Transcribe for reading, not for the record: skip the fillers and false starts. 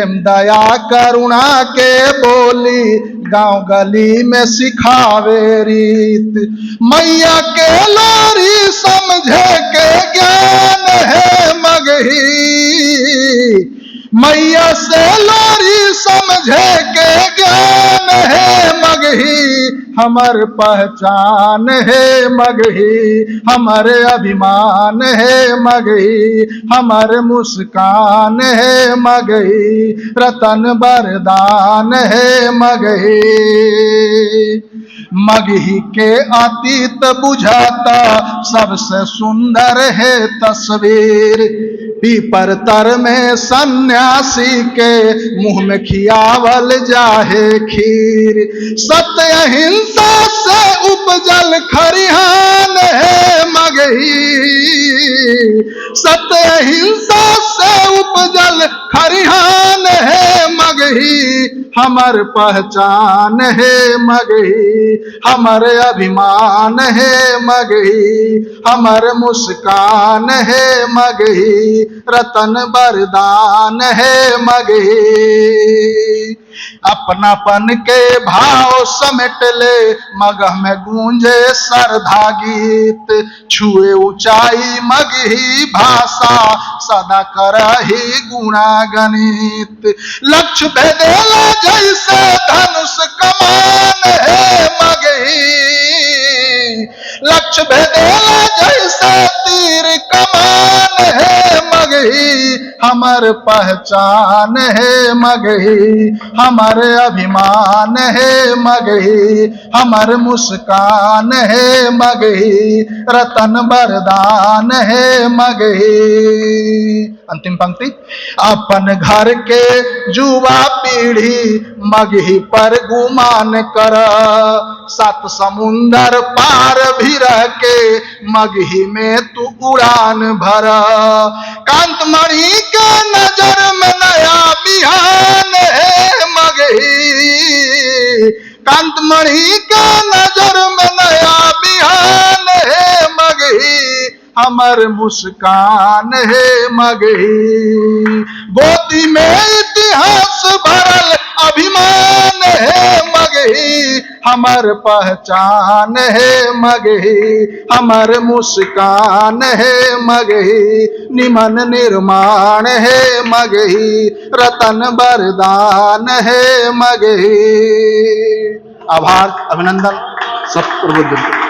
प्रेम दया करुणा के बोली गांव गली में सिखावे रीत। मैया के लोरी समझे के ज्ञान है मगही, मैया से लोरी समझे के ज्ञान है मगही। हमर पहचान है मगही, हमर अभिमान है मगही, हमर मुस्कान है मगही, रतन वरदान है मगही। मगही के अतीत बुझाता सबसे सुंदर है तस्वीर। पीपर तर में सन्यासी के मुंह में खियावल जाहे खीर। सत्य अहिंसा से उपजल खरिहान है मगही, सत्य अहिंसा से उपजल खरिहान है मगही। हमर पहचान है मगही, हमर अभिमान है मगही, हमर मुस्कान है मगही, रतन वरदान है मगही। अपनापन के भाव समेट ले मगह में गूंजे सरधा गीत। छुए ऊंचाई मगही भाषा सदा करही गुणागणित। लक्ष्य भेदेला जैसे धनुष कमान है मगही, लक्ष्य भेदेला जैसे तीर कमान है मगही। हमर पहचान है मगही, हमर अभिमान है मगही, हमर मुस्कान है मगही, रतन वरदान है मगही। अंतिम पंक्ति। अपन घर के युवा पीढ़ी मगही पर गुमान कर। सात समुंदर पार भी रह के मगही में तू उड़ान भर। कांतमणि के नजर में नया बिहान है मगही, कांतमणि के नजर में नया बिहान है मगही। हमर मुस्कान है मगही, गोदी में इतिहास भरल अभिमान है मगही। हमर पहचान है मगही, हमर मुस्कान है मगही, निमन निर्माण है मगही, रतन वरदान है मगही। आभार, अभिनंदन सब प्रबुद्ध।